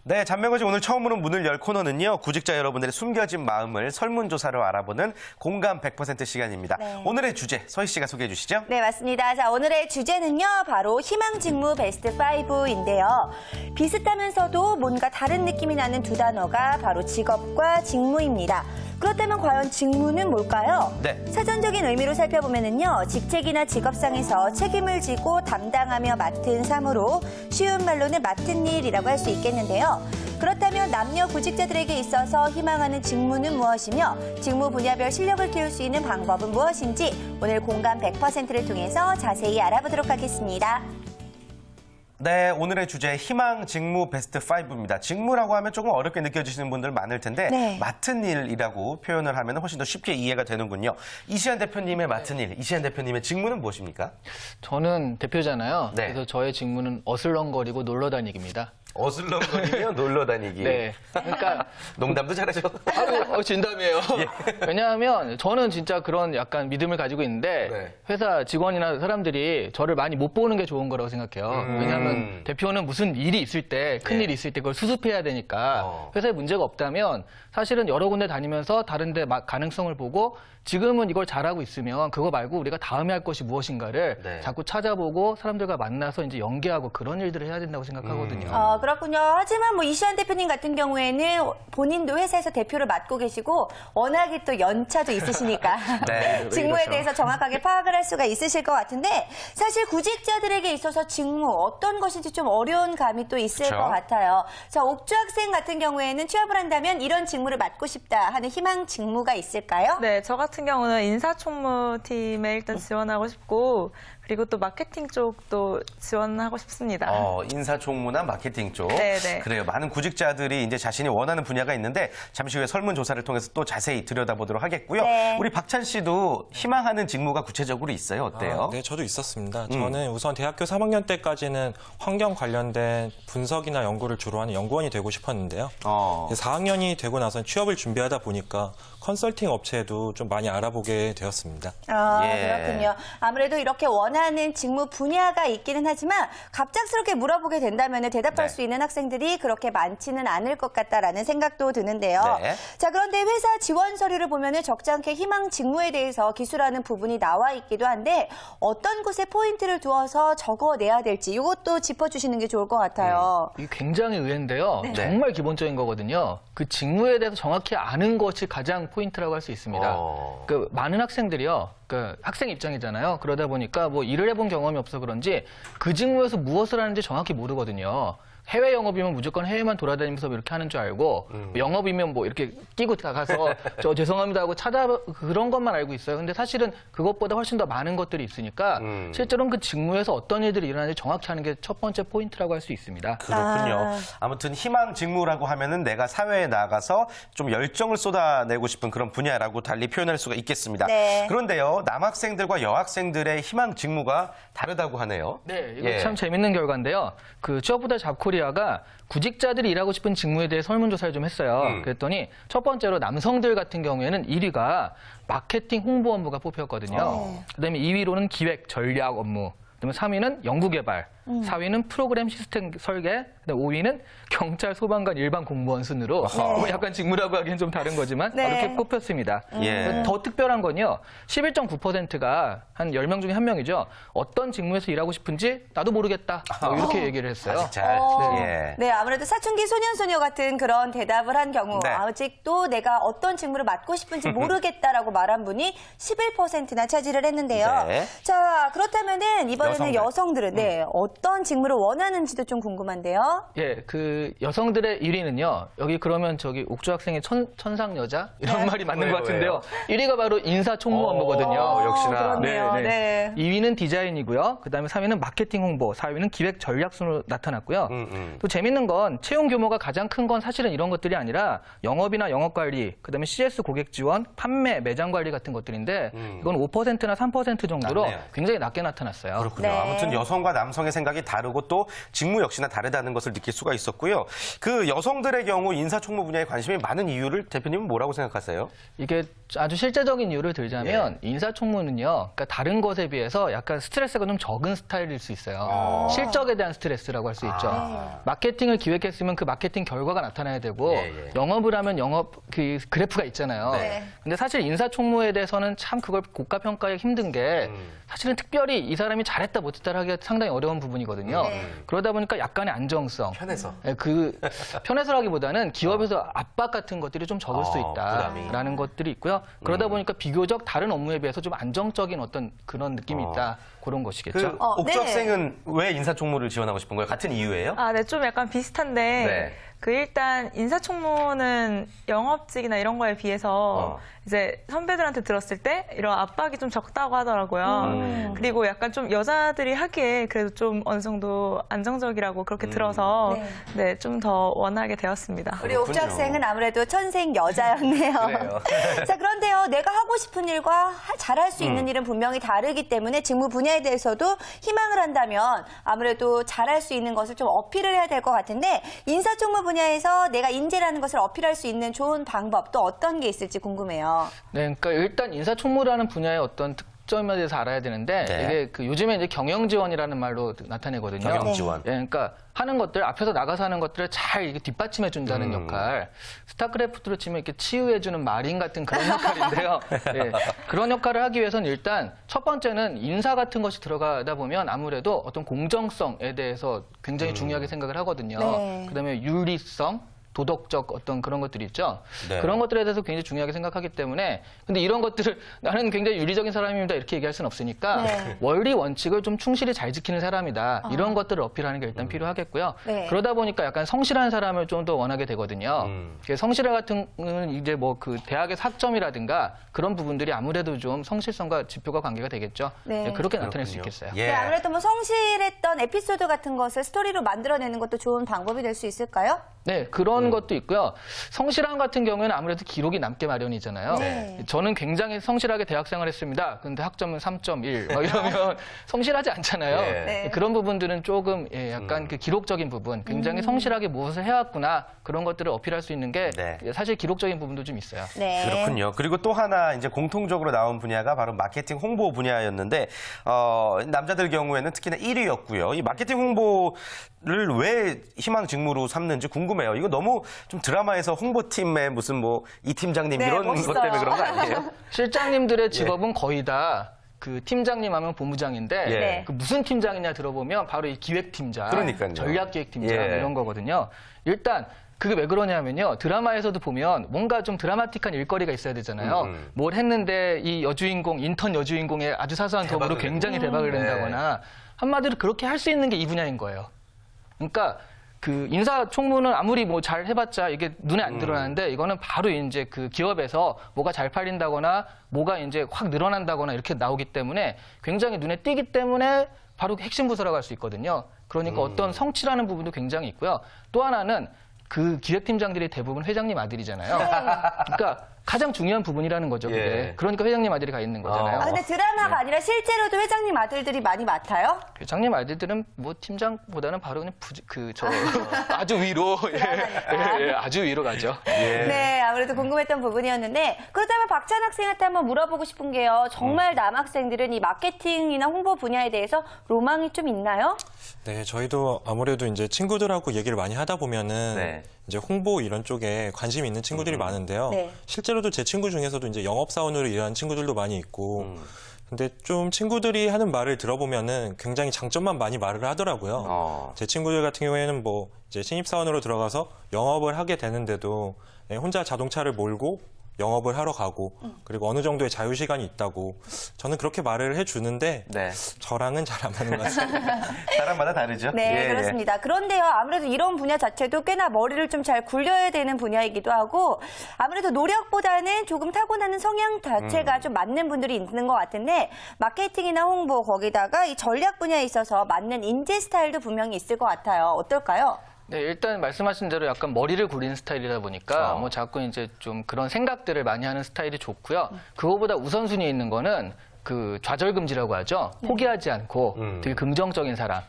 네, 잔명거지 오늘 처음으로 문을 열 코너는요. 구직자 여러분들의 숨겨진 마음을 설문조사로 알아보는 공감 100% 시간입니다. 네. 오늘의 주제 서희 씨가 소개해 주시죠. 네, 맞습니다. 자, 오늘의 주제는요. 바로 희망 직무 베스트 5인데요. 비슷하면서도 뭔가 다른 느낌이 나는 두 단어가 바로 직업과 직무입니다. 그렇다면 과연 직무는 뭘까요? 네. 사전적인 의미로 살펴보면은요. 직책이나 직업상에서 책임을 지고 담당하며 맡은 사무로 쉬운 말로는 맡은 일이라고 할 수 있겠는데요. 그렇다면 남녀 구직자들에게 있어서 희망하는 직무는 무엇이며 직무 분야별 실력을 키울 수 있는 방법은 무엇인지 오늘 공감 100%를 통해서 자세히 알아보도록 하겠습니다. 네, 오늘의 주제 희망 직무 베스트 5입니다. 직무라고 하면 조금 어렵게 느껴지시는 분들 많을 텐데 네. 맡은 일이라고 표현을 하면 훨씬 더 쉽게 이해가 되는군요. 이시안 대표님의 맡은 일, 이시안 대표님의 직무는 무엇입니까? 저는 대표잖아요. 네. 그래서 저의 직무는 어슬렁거리고 놀러 다니기입니다. 어슬렁거리며 놀러 다니기. 네. 그러니까 농담도 잘하죠. 진담이에요. 왜냐하면 저는 진짜 그런 약간 믿음을 가지고 있는데 네. 회사 직원이나 사람들이 저를 많이 못 보는 게 좋은 거라고 생각해요. 왜냐하면 대표는 무슨 일이 있을 때, 큰 일이 있을 때 그걸 수습해야 되니까 회사에 문제가 없다면 사실은 여러 군데 다니면서 다른 데 가능성을 보고 지금은 이걸 잘하고 있으면 그거 말고 우리가 다음에 할 것이 무엇인가를 네. 자꾸 찾아보고 사람들과 만나서 이제 연계하고 그런 일들을 해야 된다고 생각하거든요. 그렇군요. 하지만 뭐 이시안 대표님 같은 경우에는 본인도 회사에서 대표를 맡고 계시고 워낙에 또 연차도 있으시니까 네, 직무에 그렇죠. 대해서 정확하게 파악을 할 수가 있으실 것 같은데 사실 구직자들에게 있어서 직무 어떤 것인지 좀 어려운 감이 또 있을 그렇죠. 것 같아요. 자, 옥주 학생 같은 경우에는 취업을 한다면 이런 직무를 맡고 싶다 하는 희망 직무가 있을까요? 네, 저 같은 경우는 인사총무팀에 일단 지원하고 싶고 그리고 또 마케팅 쪽도 지원하고 싶습니다. 인사총무나 마케팅 쪽. 네네. 그래요. 많은 구직자들이 이제 자신이 원하는 분야가 있는데 잠시 후에 설문조사를 통해서 또 자세히 들여다보도록 하겠고요. 네. 우리 박찬 씨도 희망하는 직무가 구체적으로 있어요. 어때요? 네, 저도 있었습니다. 저는 우선 대학교 3학년 때까지는 환경 관련된 분석이나 연구를 주로 하는 연구원이 되고 싶었는데요. 4학년이 되고 나서 취업을 준비하다 보니까 컨설팅 업체도 좀 많이 알아보게 되었습니다. 예. 그렇군요. 아무래도 이렇게 원하는 직무 분야가 있기는 하지만 갑작스럽게 물어보게 된다면 대답할 네. 수 있는 학생들이 그렇게 많지는 않을 것 같다라는 생각도 드는데요. 네. 자, 그런데 회사 지원 서류를 보면 적지 않게 희망 직무에 대해서 기술하는 부분이 나와 있기도 한데 어떤 곳에 포인트를 두어서 적어내야 될지 이것도 짚어주시는 게 좋을 것 같아요. 이게 굉장히 의외인데요. 네. 정말 기본적인 거거든요. 그 직무에 대해서 정확히 아는 것이 가장 포인트라고 할 수 있습니다. 그 많은 학생들이요. 그 학생 입장이잖아요. 그러다 보니까 뭐 일을 해본 경험이 없어 그런지 그 직무에서 무엇을 하는지 정확히 모르거든요. 해외 영업이면 무조건 해외만 돌아다니면서 이렇게 하는 줄 알고 영업이면 뭐 이렇게 끼고 가서 저 죄송합니다 하고 그런 것만 알고 있어요. 근데 사실은 그것보다 훨씬 더 많은 것들이 있으니까 실제로는 그 직무에서 어떤 일들이 일어나는지 정확히 하는 게 첫 번째 포인트라고 할 수 있습니다. 그렇군요. 아무튼 희망 직무라고 하면은 내가 사회에 나가서 좀 열정을 쏟아내고 싶은 그런 분야라고 달리 표현할 수가 있겠습니다. 네. 그런데요, 남학생들과 여학생들의 희망 직무가 다르다고 하네요. 네, 이거 예. 참 재밌는 결과인데요. 그 취업부달 잡코리아가 구직자들이 일하고 싶은 직무에 대해 설문조사를 좀 했어요. 그랬더니 첫 번째로 남성들 같은 경우에는 1위가 마케팅 홍보업무가 뽑혔거든요. 그다음에 2위로는 기획 전략 업무, 그다음에 3위는 연구개발, 4위는 프로그램 시스템 설계, 그다음에 5위는 경찰, 소방관, 일반 공무원 순으로 뭐 약간 직무라고 하기엔 좀 다른 거지만 네. 이렇게 뽑혔습니다. 예. 더 특별한 건요. 11.9%가 한 10명 중에 1명이죠. 어떤 직무에서 일하고 싶은지 나도 모르겠다. 뭐 이렇게 얘기를 했어요. 아직 잘. 예. 네, 아무래도 사춘기 소년소녀 같은 그런 대답을 한 경우 네. 아직도 내가 어떤 직무를 맡고 싶은지 모르겠다라고 말한 분이 11%나 차지를 했는데요. 네. 자, 그렇다면은 이번에는 여성들. 여성들은 어떤 직무를 원하는지도 좀 궁금한데요. 예, 그 여성들의 1위는요. 여기 그러면 저기 옥주 학생의 천상 여자 이런 말이 맞는 것 같은데요. 1위가 바로 인사총무 업무거든요. 역시나. 그렇네요. 네. 2위는 디자인이고요. 그다음에 3위는 마케팅 홍보, 4위는 기획 전략 순으로 나타났고요. 또 재밌는 건 채용 규모가 가장 큰 건 사실은 이런 것들이 아니라 영업이나 영업 관리, 그다음에 CS 고객 지원, 판매, 매장 관리 같은 것들인데 이건 5%나 3% 정도로 낮네요. 굉장히 낮게 나타났어요. 그렇군요. 네. 아무튼 여성과 남성의 생각 생각이 다르고 또 직무 역시나 다르다는 것을 느낄 수가 있었고요. 그 여성들의 경우 인사총무 분야에 관심이 많은 이유를 대표님은 뭐라고 생각하세요? 이게 아주 실제적인 이유를 들자면 인사총무는요, 그러니까 다른 것에 비해서 약간 스트레스가 좀 적은 스타일일 수 있어요. 실적에 대한 스트레스라고 할 수 있죠. 마케팅을 기획했으면 그 마케팅 결과가 나타나야 되고 영업을 하면 영업 그 그래프가 있잖아요. 근데 사실 인사총무에 대해서는 참 그걸 고가 평가하기 힘든 게 사실은 특별히 이 사람이 잘했다 못했다 하기가 상당히 어려운 부분이거든요. 그러다 보니까 약간의 안정성. 편해서. 그 편해서라기보다는 기업에서 압박 같은 것들이 좀 적을 수 있다라는 것들이 있고요. 그러다 보니까 비교적 다른 업무에 비해서 좀 안정적인 어떤 그런 느낌이 있다. 그런 것이겠죠. 그 옥주 학생은 왜 인사총무를 지원하고 싶은 거예요? 같은 이유예요? 네, 좀 약간 비슷한데 네. 그 일단 인사총무는 영업직이나 이런 거에 비해서 이제 선배들한테 들었을 때 이런 압박이 좀 적다고 하더라고요. 그리고 약간 좀 여자들이 하기에 그래도 좀 어느 정도 안정적이라고 그렇게 들어서 네, 좀 더 원하게 되었습니다. 우리 옥주 학생은 아무래도 천생 여자였네요. 자, 그런데요, 내가 하고 싶은 일과 잘할 수 있는 일은 분명히 다르기 때문에 직무 분야에 대해서도 희망을 한다면 아무래도 잘할 수 있는 것을 좀 어필을 해야 될 것 같은데 인사총무 분야에서 내가 인재라는 것을 어필할 수 있는 좋은 방법 또 어떤 게 있을지 궁금해요. 네, 그러니까 일단 인사총무라는 분야의 어떤 특점에 대해서 알아야 되는데 이게 그 요즘에 이제 경영지원이라는 말로 나타내거든요. 경영지원. 예, 그러니까 하는 것들 앞에서 나가서 하는 것들을 잘 이렇게 뒷받침해 준다는 역할. 스타크래프트로 치면 이렇게 치유해 주는 마린 같은 그런 역할인데요. 예, 그런 역할을 하기 위해서는 일단 첫 번째는 인사 같은 것이 들어가다 보면 아무래도 어떤 공정성에 대해서 굉장히 중요하게 생각을 하거든요. 그다음에 윤리성, 도덕적 어떤 그런 것들이 있죠. 그런 것들에 대해서 굉장히 중요하게 생각하기 때문에 근데 이런 것들을 나는 굉장히 윤리적인 사람입니다 이렇게 얘기할 수는 없으니까 원리 원칙을 좀 충실히 잘 지키는 사람이다. 이런 것들을 어필하는 게 일단 필요하겠고요. 그러다 보니까 약간 성실한 사람을 좀 더 원하게 되거든요. 성실 같은 거는 이제 뭐 그 대학의 학점이라든가 그런 부분들이 아무래도 좀 성실성과 지표가 관계가 되겠죠. 네, 그렇게 나타낼 수 있겠어요. 네, 아무래도 뭐 성실했던 에피소드 같은 것을 스토리로 만들어내는 것도 좋은 방법이 될 수 있을까요? 네, 그런 것도 있고요. 성실함 같은 경우에는 아무래도 기록이 남게 마련이잖아요. 저는 굉장히 성실하게 대학생활 했습니다. 근데 학점은 3.1. 막 이러면 성실하지 않잖아요. 그런 부분들은 조금 약간 그 기록적인 부분, 굉장히 성실하게 무엇을 해왔구나 그런 것들을 어필할 수 있는 게 사실 기록적인 부분도 좀 있어요. 그렇군요. 그리고 또 하나 이제 공통적으로 나온 분야가 바로 마케팅 홍보 분야였는데 남자들 경우에는 특히나 1위였고요. 이 마케팅 홍보를 왜 희망 직무로 삼는지 궁금해요. 이거 너무 좀 드라마에서 홍보팀의 무슨 뭐 이 팀장님 이런 멋있어요. 것 때문에 그런 거 아니에요? 실장님들의 직업은 거의 다 그 팀장님 하면 본부장인데 그 무슨 팀장이냐 들어보면 바로 이 기획팀장, 그러니까요. 전략기획팀장 이런 거거든요. 일단 그게 왜 그러냐면요. 드라마에서도 보면 뭔가 좀 드라마틱한 일거리가 있어야 되잖아요. 뭘 했는데 이 여주인공, 인턴 여주인공의 아주 사소한 도움으로 굉장히 대박을 낸다거나 한마디로 그렇게 할 수 있는 게 이 분야인 거예요. 그러니까 그 인사총무는 아무리 뭐 잘 해봤자 이게 눈에 안 드러나는데 이거는 바로 이제 그 기업에서 뭐가 잘 팔린다거나 뭐가 이제 확 늘어난다거나 이렇게 나오기 때문에 굉장히 눈에 띄기 때문에 바로 핵심 부서라고 할 수 있거든요. 그러니까 어떤 성취라는 부분도 굉장히 있고요. 또 하나는 그 기획팀장들이 대부분 회장님 아들이잖아요. 그러니까 가장 중요한 부분이라는 거죠. 그게. 그러니까 회장님 아들이 가 있는 거잖아요. 근데 드라마가 아니라 실제로도 회장님 아들들이 많이 맡아요? 회장님 아들들은 뭐 팀장보다는 바로 그냥 아주 위로 아주 위로 가죠. 네, 아무래도 궁금했던 부분이었는데 그렇다면 박찬 학생한테 한번 물어보고 싶은 게요. 정말 남학생들은 이 마케팅이나 홍보 분야에 대해서 로망이 좀 있나요? 네, 저희도 아무래도 이제 친구들하고 얘기를 많이 하다 보면은 이제 홍보 이런 쪽에 관심이 있는 친구들이 많은데요. 실제로도 제 친구 중에서도 이제 영업사원으로 일하는 친구들도 많이 있고 근데 좀 친구들이 하는 말을 들어보면은 굉장히 장점만 많이 말을 하더라고요. 제 친구들 같은 경우에는 뭐 이제 신입사원으로 들어가서 영업을 하게 되는데도 혼자 자동차를 몰고 영업을 하러 가고 그리고 어느 정도의 자유시간이 있다고 저는 그렇게 말을 해주는데 저랑은 잘 안 맞는 것 같습니다. 사람마다 다르죠? 네, 그렇습니다. 그런데요, 아무래도 이런 분야 자체도 꽤나 머리를 좀 잘 굴려야 되는 분야이기도 하고 아무래도 노력보다는 조금 타고나는 성향 자체가 좀 맞는 분들이 있는 것 같은데 마케팅이나 홍보 거기다가 이 전략 분야에 있어서 맞는 인재 스타일도 분명히 있을 것 같아요. 어떨까요? 네, 일단 말씀하신 대로 약간 머리를 굴리는 스타일이다 보니까 뭐 자꾸 이제 좀 그런 생각들을 많이 하는 스타일이 좋고요. 그거보다 우선순위에 있는 거는 그 좌절금지라고 하죠. 포기하지 않고 되게 긍정적인 사람.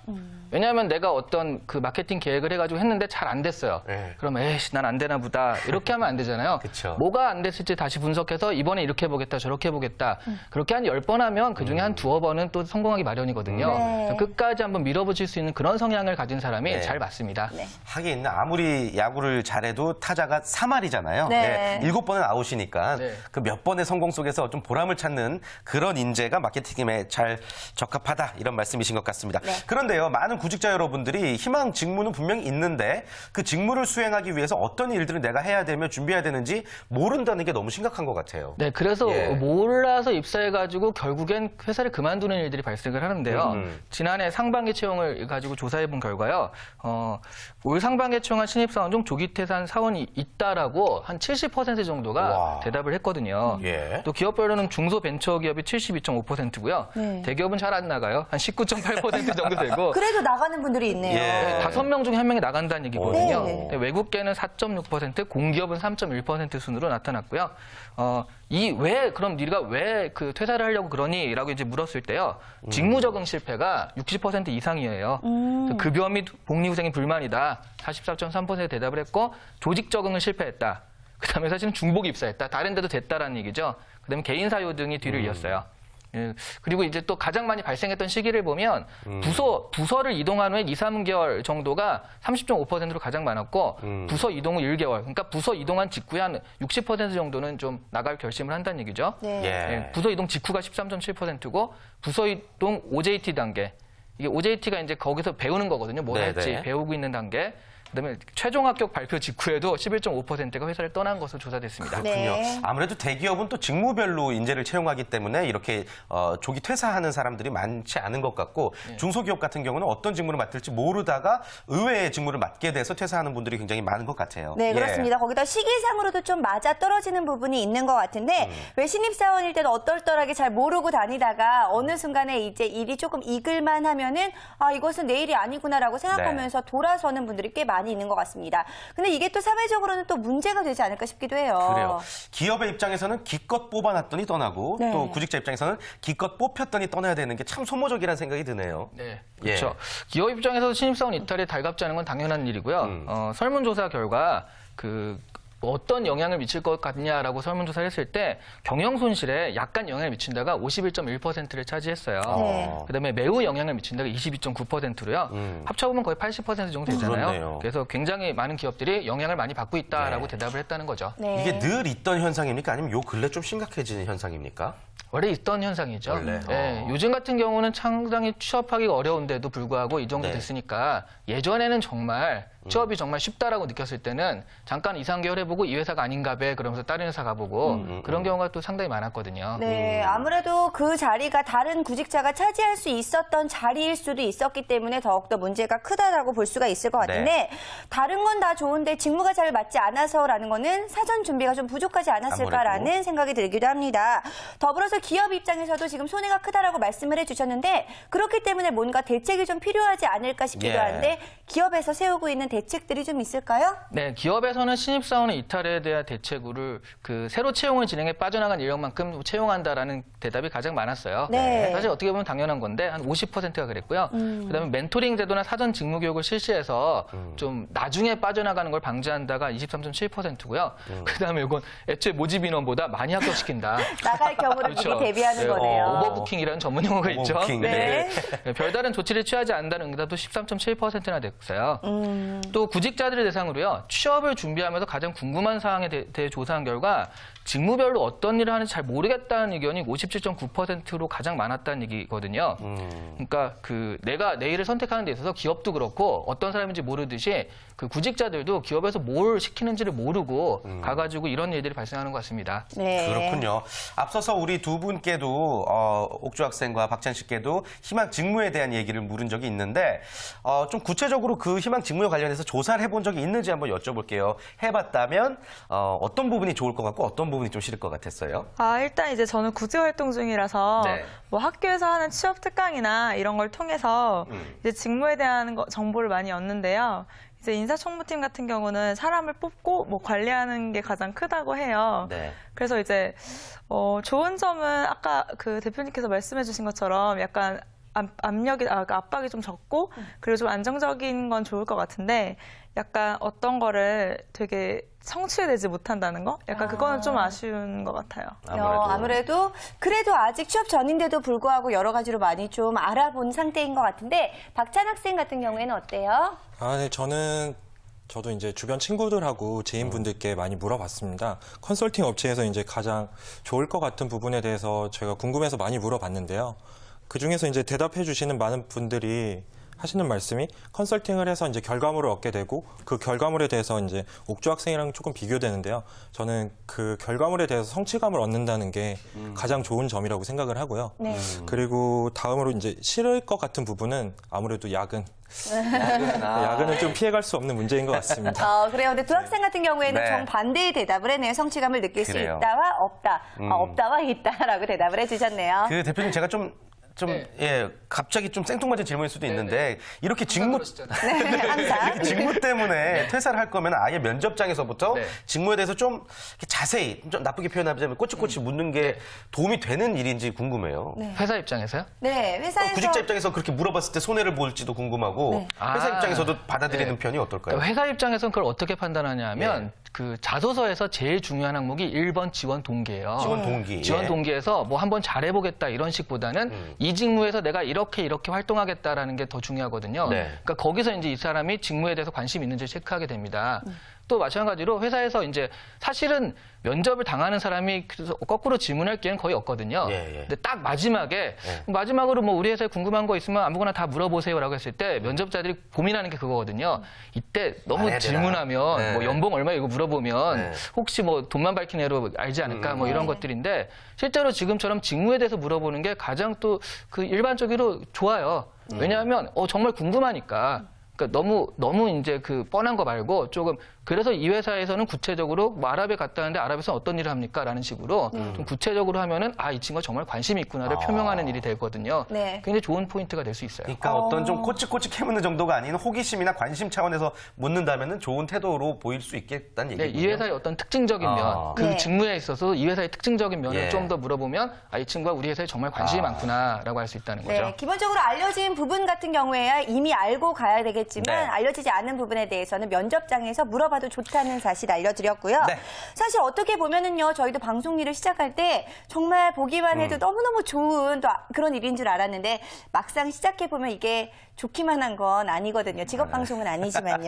왜냐하면 내가 어떤 그 마케팅 계획을 해가지고 했는데 잘 안 됐어요. 네. 그러면 에이씨 난 안 되나 보다 이렇게 하면 안 되잖아요. 그쵸. 뭐가 안 됐을지 다시 분석해서 이번에 이렇게 해보겠다 저렇게 해보겠다. 그렇게 한 10번 하면 그중에 한 2-3번은 또 성공하기 마련이거든요. 네. 그래서 끝까지 한번 밀어붙일 수 있는 그런 성향을 가진 사람이 네. 잘 맞습니다. 네. 하긴 아무리 야구를 잘해도 타자가 3할이잖아요. 네. 7번은 아웃이니까 네. 그 몇 번의 성공 속에서 좀 보람을 찾는 그런 인재가 마케팅에 잘 적합하다 이런 말씀이신 것 같습니다. 네. 그런데요, 많은 구직자 여러분들이 희망 직무는 분명히 있는데 그 직무를 수행하기 위해서 어떤 일들을 내가 해야 되며 준비해야 되는지 모른다는 게 너무 심각한 것 같아요. 네, 그래서 예. 몰라서 입사해가지고 결국엔 회사를 그만두는 일들이 발생을 하는데요. 지난해 상반기 채용을 가지고 조사해본 결과요. 올 상반기에 채용한 신입사원 중 조기 퇴사한 사원이 있다라고 한 70% 정도가 와. 대답을 했거든요. 예. 또 기업별로는 중소벤처기업이 72.5%고요. 네. 대기업은 잘 안 나가요. 한 19.8% 정도 되고 그래도 나가는 분들이 있네요. 예. 5명 중에 1명이 나간다는 얘기거든요. 네. 근데 외국계는 4.6%, 공기업은 3.1% 순으로 나타났고요. 그럼 네가 왜 그 퇴사를 하려고 그러니? 라고 이제 물었을 때요. 직무 적응 실패가 60% 이상이에요. 급여 및 복리후생이 불만이다. 44.3% 대답을 했고, 조직 적응을 실패했다. 그 다음에 사실은 중복 입사했다. 다른 데도 됐다라는 얘기죠. 그 다음에 개인 사유 등이 뒤를 이었어요. 예, 그리고 이제 또 가장 많이 발생했던 시기를 보면 부서를 이동한 후에 2-3개월 정도가 30.5%로 가장 많았고 부서 이동 후 1개월, 그러니까 부서 이동한 직후에 한 60% 정도는 좀 나갈 결심을 한다는 얘기죠. 네. 예, 부서 이동 직후가 13.7%고 부서 이동 OJT 단계, 이게 OJT가 이제 거기서 배우는 거거든요. 뭘 네네. 할지 배우고 있는 단계. 그다음에 최종 합격 발표 직후에도 11.5%가 회사를 떠난 것으로 조사됐습니다. 네. 그렇군요. 아무래도 대기업은 또 직무별로 인재를 채용하기 때문에 이렇게 조기 퇴사하는 사람들이 많지 않은 것 같고 중소기업 같은 경우는 어떤 직무를 맡을지 모르다가 의외의 직무를 맡게 돼서 퇴사하는 분들이 굉장히 많은 것 같아요. 네, 예. 그렇습니다. 거기다 시기상으로도 좀 맞아떨어지는 부분이 있는 것 같은데 왜 신입사원일 때도 어떨떨하게 잘 모르고 다니다가 어느 순간에 이제 일이 조금 익을만 하면은 아, 이것은 내 일이 아니구나라고 생각하면서 돌아서는 분들이 꽤 많이 있는 것 같습니다. 근데 이게 또 사회적으로는 또 문제가 되지 않을까 싶기도 해요. 그래요. 기업의 입장에서는 기껏 뽑아놨더니 떠나고 네. 또 구직자 입장에서는 기껏 뽑혔더니 떠나야 되는 게 참 소모적이라는 생각이 드네요. 네, 예. 그렇죠. 기업 입장에서 신입사원 이탈이 달갑지 않은 건 당연한 일이고요. 설문조사 결과 어떤 영향을 미칠 것 같냐라고 설문조사를 했을 때 경영 손실에 약간 영향을 미친다가 51.1%를 차지했어요. 네. 그다음에 매우 영향을 미친다가 22.9%로요. 합쳐보면 거의 80% 정도 되잖아요. 그렇네요. 그래서 굉장히 많은 기업들이 영향을 많이 받고 있다라고 네. 대답을 했다는 거죠. 네. 이게 늘 있던 현상입니까? 아니면 요 근래 좀 심각해지는 현상입니까? 원래 있던 현상이죠. 원래? 네, 요즘 같은 경우는 상당히 취업하기가 어려운데도 불구하고 이 정도 네. 됐으니까 예전에는 정말 취업이 정말 쉽다라고 느꼈을 때는 잠깐 2-3개월 해보고 이 회사가 아닌가 봐 그러면서 다른 회사 가보고 그런 경우가 또 상당히 많았거든요. 네, 아무래도 그 자리가 다른 구직자가 차지할 수 있었던 자리일 수도 있었기 때문에 더욱더 문제가 크다라고 볼 수가 있을 것 같은데 네. 다른 건 다 좋은데 직무가 잘 맞지 않아서라는 거는 사전 준비가 좀 부족하지 않았을까라는 아무래도. 생각이 들기도 합니다. 더불어서 기업 입장에서도 지금 손해가 크다라고 말씀을 해주셨는데 그렇기 때문에 뭔가 대책이 좀 필요하지 않을까 싶기도 예. 한데 기업에서 세우고 있는 대책들이 좀 있을까요? 네, 기업에서는 신입사원의 이탈에 대한 대책을 새로 채용을 진행해 빠져나간 인력만큼 채용한다라는 대답이 가장 많았어요. 네. 사실 어떻게 보면 당연한 건데 한 50%가 그랬고요. 그다음에 멘토링 제도나 사전 직무 교육을 실시해서 좀 나중에 빠져나가는 걸 방지한다가 23.7%고요. 그다음에 이건 애초에 모집 인원보다 많이 합격시킨다. 나갈 경우를 미리 대비하는 네, 거네요. 오버부킹이라는 전문 용어가 있죠. 오버부킹. 네. 네, 별다른 조치를 취하지 않는다는 응답도 13.7%나 됐어요. 또 구직자들을 대상으로요. 취업을 준비하면서 가장 궁금한 사항에 대해 조사한 결과 직무별로 어떤 일을 하는지 잘 모르겠다는 의견이 57.9%로 가장 많았다는 얘기거든요. 그러니까 내가 내 일을 선택하는 데 있어서 기업도 그렇고 어떤 사람인지 모르듯이 그 구직자들도 기업에서 뭘 시키는지를 모르고 가가지고 이런 일들이 발생하는 것 같습니다. 네. 그렇군요. 앞서서 우리 두 분께도 옥주 학생과 박찬 씨께도 희망 직무에 대한 얘기를 물은 적이 있는데 좀 구체적으로 그 희망 직무에 관련해서 조사를 해본 적이 있는지 한번 여쭤볼게요. 해봤다면 어떤 부분이 좋을 것 같고 어떤 부분이 좀 싫을 것 같았어요? 일단 이제 저는 구직 활동 중이라서 네. 뭐 학교에서 하는 취업 특강이나 이런 걸 통해서 이제 직무에 대한 정보를 많이 얻는데요. 이제 인사총무팀 같은 경우는 사람을 뽑고 뭐 관리하는 게 가장 크다고 해요. 네. 그래서 이제 좋은 점은 아까 그 대표님께서 말씀해주신 것처럼 약간 압박이 좀 적고 그리고 좀 안정적인 건 좋을 것 같은데 약간 어떤 거를 되게 성취해내지 못한다는 거? 약간 그거는 좀 아쉬운 것 같아요. 아무래도 그래도 아직 취업 전인데도 불구하고 여러 가지로 많이 좀 알아본 상태인 것 같은데 박찬 학생 같은 경우에는 어때요? 네, 저도 이제 주변 친구들하고 지인분들께 많이 물어봤습니다. 컨설팅 업체에서 이제 가장 좋을 것 같은 부분에 대해서 제가 궁금해서 많이 물어봤는데요. 그 중에서 이제 대답해 주시는 많은 분들이 하시는 말씀이 컨설팅을 해서 이제 결과물을 얻게 되고 그 결과물에 대해서 이제 옥주 학생이랑 조금 비교되는데요. 저는 그 결과물에 대해서 성취감을 얻는다는 게 가장 좋은 점이라고 생각을 하고요. 네. 그리고 다음으로 이제 싫을 것 같은 부분은 아무래도 야근. 야근은 좀 피해갈 수 없는 문제인 것 같습니다. 그래요. 근데 두 학생 같은 경우에는 네. 정반대의 대답을 했네요. 성취감을 느낄 수 그래요. 있다와 없다. 없다와 있다라고 대답을 해주셨네요. 그 대표님 제가 좀 갑자기 좀 생뚱맞은 질문일 수도 있는데 이렇게 직무 네, 항상. 이렇게 직무 때문에 퇴사를 할 거면 아예 면접장에서부터 네. 직무에 대해서 좀 이렇게 자세히 좀 나쁘게 표현하자면 꼬치꼬치 묻는 게 도움이 되는 일인지 궁금해요. 회사 입장에서요? 네, 회사에서. 구직자 입장에서 그렇게 물어봤을 때 손해를 볼지도 궁금하고 네. 회사 아, 입장에서도 받아들이는 네. 편이 어떨까요? 그러니까 회사 입장에서는 그걸 어떻게 판단하냐면 그 자소서에서 제일 중요한 항목이 1번 지원 동기예요. 지원 동기. 지원 예. 동기에서 뭐 한번 잘해보겠다 이런 식보다는 이 직무에서 내가 이렇게 활동하겠다라는 게 더 중요하거든요. 네. 그러니까 거기서 이제 이 사람이 직무에 대해서 관심이 있는지 체크하게 됩니다. 또 마찬가지로 회사에서 이제 사실은 면접을 당하는 사람이 그래서 거꾸로 질문할 기회는 거의 없거든요. 예. 근데 딱 마지막으로 뭐 우리 회사에 궁금한 거 있으면 아무거나 다 물어보세요라고 했을 때 면접자들이 고민하는 게 그거거든요. 이때 너무 말해야 되나? 질문하면 네. 뭐 연봉 얼마 이거 물어보면 네. 혹시 뭐 돈만 밝힌 애로 알지 않을까 뭐 이런 것들인데 실제로 지금처럼 직무에 대해서 물어보는 게 가장 또 그 일반적으로 좋아요. 왜냐하면 정말 궁금하니까. 그러니까 너무 이제 그 뻔한 거 말고 조금 그래서 이 회사에서는 구체적으로 뭐 아랍에 갔다 왔는데 아랍에서 어떤 일을 합니까? 라는 식으로 좀 구체적으로 하면은 이 친구가 정말 관심이 있구나를 표명하는 일이 되거든요. 네. 굉장히 좋은 포인트가 될 수 있어요. 그러니까 어떤 좀 꼬치꼬치 캐묻는 정도가 아닌 호기심이나 관심 차원에서 묻는다면은 좋은 태도로 보일 수 있겠다는 네, 얘기군요. 이 회사의 어떤 특징적인 면, 그 네. 직무에 있어서 이 회사의 특징적인 면을 예. 좀 더 물어보면 이 친구가 우리 회사에 정말 관심이 많구나라고 할 수 있다는 거죠. 네, 기본적으로 알려진 부분 같은 경우에야 이미 알고 가야 되겠지만 네. 알려지지 않은 부분에 대해서는 면접장에서 물어봐도 좋다는 사실 알려드렸고요. 네. 사실 어떻게 보면은요, 저희도 방송 일을 시작할 때 정말 보기만 해도 너무너무 좋은 또 그런 일인 줄 알았는데 막상 시작해보면 이게 좋기만 한 건 아니거든요. 직업 방송은 아니지만요.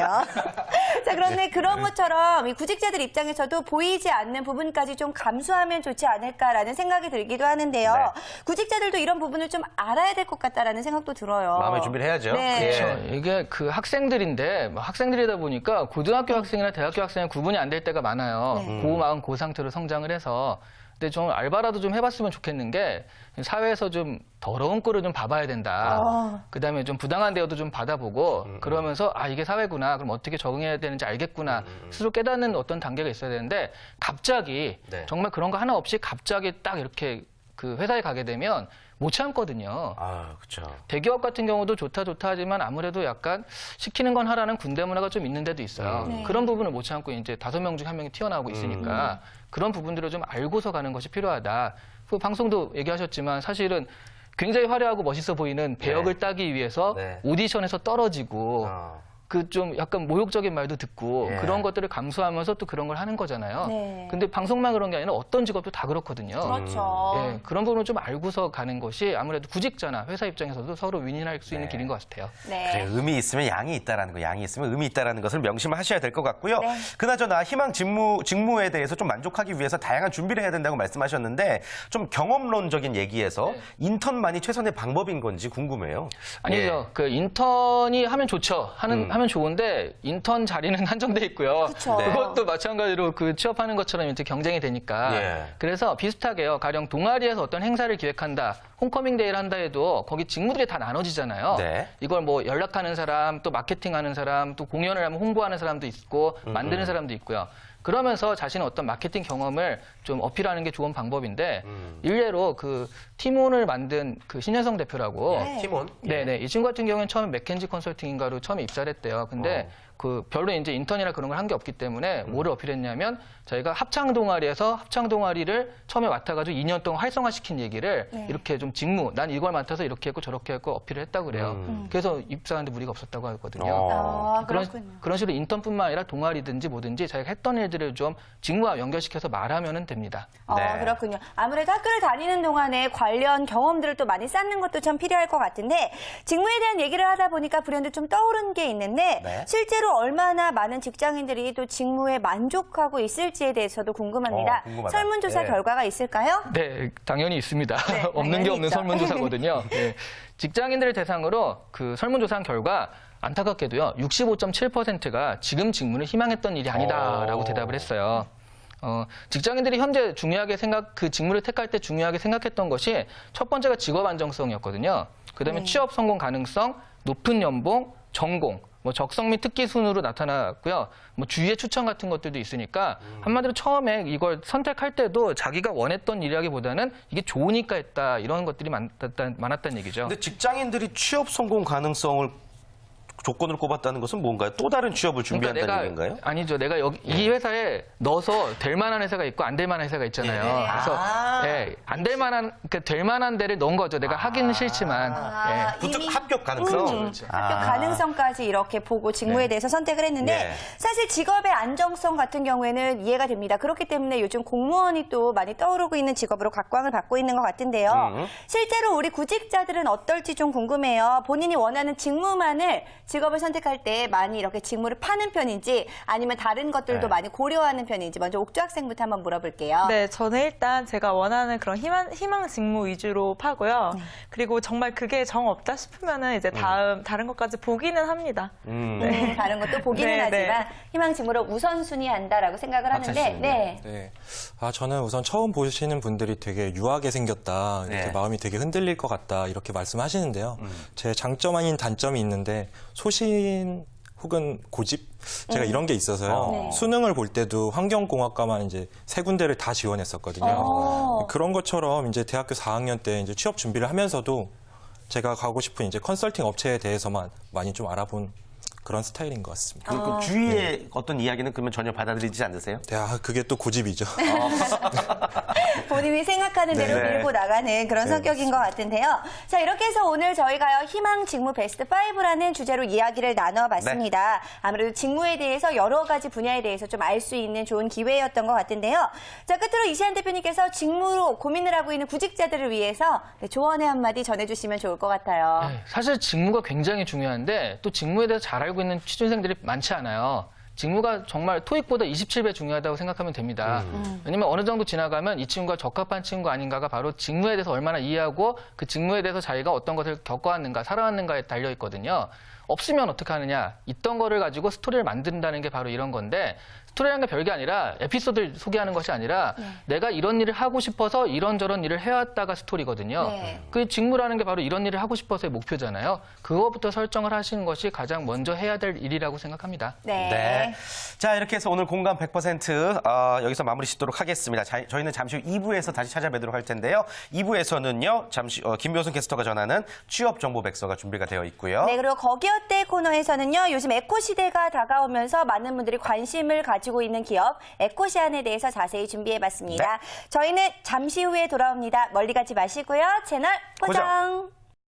자, 그런데 그런 것처럼 이 구직자들 입장에서도 보이지 않는 부분까지 좀 감수하면 좋지 않을까라는 생각이 들기도 하는데요. 네. 구직자들도 이런 부분을 좀 알아야 될 것 같다라는 생각도 들어요. 마음의 준비를 해야죠. 네. 예. 그렇죠. 이게 그 학생들인데 학생들이다 보니까 고등학교 학생이나 대학교 학생은 구분이 안 될 때가 많아요. 고 마음 고 상태로 성장을 해서. 근데 좀 알바라도 좀 해봤으면 좋겠는 게 사회에서 좀 더러운 꼴을 좀 봐봐야 된다. 그다음에 좀 부당한 대우도 좀 받아보고 그러면서 이게 사회구나. 그럼 어떻게 적응해야 되는지 알겠구나. 스스로 깨닫는 어떤 단계가 있어야 되는데 갑자기 네. 정말 그런 거 하나 없이 갑자기 딱 이렇게 그 회사에 가게 되면 못 참거든요. 그렇죠. 대기업 같은 경우도 좋다 하지만 아무래도 약간 시키는 건 하라는 군대 문화가 좀 있는 데도 있어요. 네. 그런 부분을 못 참고 이제 5명 중 1명이 튀어나오고 있으니까 그런 부분들을 좀 알고서 가는 것이 필요하다. 그 방송도 얘기하셨지만 사실은 굉장히 화려하고 멋있어 보이는 배역을 따기 위해서 네. 오디션에서 떨어지고 그 좀 약간 모욕적인 말도 듣고 예. 그런 것들을 감수하면서 또 그런 걸 하는 거잖아요. 네. 근데 방송만 그런 게 아니라 어떤 직업도 다 그렇거든요. 그렇죠. 예, 그런 부분을 좀 알고서 가는 것이 아무래도 구직자나 회사 입장에서도 서로 윈윈할 수 있는 길인 것 같아요. 네. 그래, 의미 있으면 양이 있다라는 거, 양이 있으면 의미 있다라는 것을 명심하셔야 될 것 같고요. 네. 그나저나 희망 직무에 대해서 좀 만족하기 위해서 다양한 준비를 해야 된다고 말씀하셨는데 좀 경험론적인 얘기에서 인턴만이 최선의 방법인 건지 궁금해요. 아니죠. 그 인턴이 하면 좋죠. 하면 좋은데 인턴 자리는 한정돼 있고요. 그쵸. 네. 그것도 마찬가지로 그 취업하는 것처럼 이제 경쟁이 되니까. 예. 그래서 비슷하게요. 가령 동아리에서 어떤 행사를 기획한다. 홈커밍 데이를 한다 해도 거기 직무들이 다 나눠지잖아요. 네. 이걸 뭐 연락하는 사람, 또 마케팅하는 사람, 또 공연을 하면 홍보하는 사람도 있고 만드는 사람도 있고요. 그러면서 자신의 어떤 마케팅 경험을 좀 어필하는 게 좋은 방법인데 일례로 그 티몬을 만든 그 신혜성 대표라고 팀원. 네네 이 친구 같은 경우는 처음에 맥켄지 컨설팅인가로 처음에 입사를 했대요. 근데 그 별로 이제 인턴이나 그런 걸 한 게 없기 때문에 뭐를 어필했냐면 자기가 합창 동아리에서 합창 동아리를 처음에 맡아가지고 2년 동안 활성화시킨 얘기를 이렇게 좀 직무 난 이걸 맡아서 이렇게 했고 저렇게 했고 어필을 했다고 그래요. 그래서 입사하는데 무리가 없었다고 하거든요. 아, 그렇군요. 그런 식으로 인턴뿐만 아니라 동아리든지 뭐든지 자기가 했던 일들을 좀 직무와 연결시켜서 말하면 됩니다. 네. 그렇군요. 아무래도 학교를 다니는 동안에 관련 경험들을 또 많이 쌓는 것도 참 필요할 것 같은데 직무에 대한 얘기를 하다 보니까 불현듯 좀 떠오른 게 있는데 네. 실제로 얼마나 많은 직장인들이 또 직무에 만족하고 있을지에 대해서도 궁금합니다. 궁금하다. 설문조사 네. 결과가 있을까요? 네, 당연히 있습니다. 없는 당연히 게 없는 있죠. 설문조사거든요. 네. 직장인들을 대상으로 그 설문조사한 결과 안타깝게도요, 65.7%가 지금 직무를 희망했던 일이 아니다라고 대답을 했어요. 직장인들이 현재 중요하게 그 직무를 택할 때 중요하게 생각했던 것이 첫 번째가 직업 안정성이었거든요. 그다음에 취업 성공 가능성, 높은 연봉, 전공, 뭐 적성 및 특기 순으로 나타났고요. 뭐 주위의 추천 같은 것들도 있으니까 한마디로 처음에 이걸 선택할 때도 자기가 원했던 일이라기보다는 이게 좋으니까 했다 이런 것들이 많았다는 얘기죠. 근데 직장인들이 취업 성공 가능성을 조건을 꼽았다는 것은 뭔가요? 또 다른 취업을 준비한다는 얘기인가요? 아니죠. 내가 여기 이 회사에 넣어서 될 만한 회사가 있고 안 될 만한 회사가 있잖아요. 그래서 안 될 만한, 그러니까 될 만한 데를 넣은 거죠. 내가 하기는 싫지만. 부특 합격 가능성. 합격 가능성까지 이렇게 보고 직무에 대해서 선택을 했는데 사실 직업의 안정성 같은 경우에는 이해가 됩니다. 그렇기 때문에 요즘 공무원이 또 많이 떠오르고 있는 직업으로 각광을 받고 있는 것 같은데요. 실제로 우리 구직자들은 어떨지 좀 궁금해요. 본인이 원하는 직무만을 직업을 선택할 때 많이 이렇게 직무를 파는 편인지 아니면 다른 것들도 많이 고려하는 편인지 먼저 옥주 학생부터 한번 물어볼게요. 네, 저는 일단 제가 원하는 그런 희망 직무 위주로 파고요. 그리고 정말 그게 정 없다 싶으면은 이제 다른 것까지 보기는 합니다. 다른 것도 보기는 네, 하지만 네. 희망 직무를 우선순위한다라고 생각을 하는데 네. 저는 우선 처음 보시는 분들이 되게 유하게 생겼다, 이렇게 마음이 되게 흔들릴 것 같다, 이렇게 말씀하시는데요. 제 장점 아닌 단점이 있는데, 소신 혹은 고집? 제가 이런 게 있어서요. 수능을 볼 때도 환경공학과만 이제 3군데를 다 지원했었거든요. 그런 것처럼 이제 대학교 4학년 때 이제 취업 준비를 하면서도 제가 가고 싶은 이제 컨설팅 업체에 대해서만 많이 좀 알아본 그런 스타일인 것 같습니다. 그 주위의 어떤 이야기는 그러면 전혀 받아들이지 않으세요? 네, 그게 또 고집이죠. 본인이 생각하는 대로 네. 밀고 나가는 그런 성격인 것 같은데요. 자, 이렇게 해서 오늘 저희가요, 희망 직무 베스트 5라는 주제로 이야기를 나눠봤습니다. 아무래도 직무에 대해서 여러 가지 분야에 대해서 좀 알 수 있는 좋은 기회였던 것 같은데요. 자, 끝으로 이시안 대표님께서 직무로 고민을 하고 있는 구직자들을 위해서 조언의 한마디 전해주시면 좋을 것 같아요. 네, 사실 직무가 굉장히 중요한데 또 직무에 대해서 잘 알고 있는 취준생들이 많지 않아요. 직무가 정말 토익보다 27배 중요하다고 생각하면 됩니다. 왜냐면 어느 정도 지나가면 이 친구가 적합한 친구 아닌가가 바로 직무에 대해서 얼마나 이해하고 그 직무에 대해서 자기가 어떤 것을 겪어왔는가, 살아왔는가에 달려 있거든요. 없으면 어떻게 하느냐. 있던 거를 가지고 스토리를 만든다는 게 바로 이런 건데 스토리라는 게 별게 아니라 에피소드를 소개하는 것이 아니라 내가 이런 일을 하고 싶어서 이런저런 일을 해왔다가 스토리거든요. 그 직무라는 게 바로 이런 일을 하고 싶어서의 목표잖아요. 그거부터 설정을 하시는 것이 가장 먼저 해야 될 일이라고 생각합니다. 네. 자, 이렇게 해서 오늘 공감 100% 여기서 마무리 짓도록 하겠습니다. 저희는 잠시 후 2부에서 다시 찾아뵈도록 할 텐데요. 2부에서는요, 잠시 김묘순 캐스터가 전하는 취업 정보 백서가 준비가 되어 있고요. 네, 그리고 거기어때 코너에서는요, 요즘 에코시대가 다가오면서 많은 분들이 관심을 가지고 있는 기업 에코시안에 대해서 자세히 준비해봤습니다. 저희는 잠시 후에 돌아옵니다. 멀리 가지 마시고요. 채널 고정.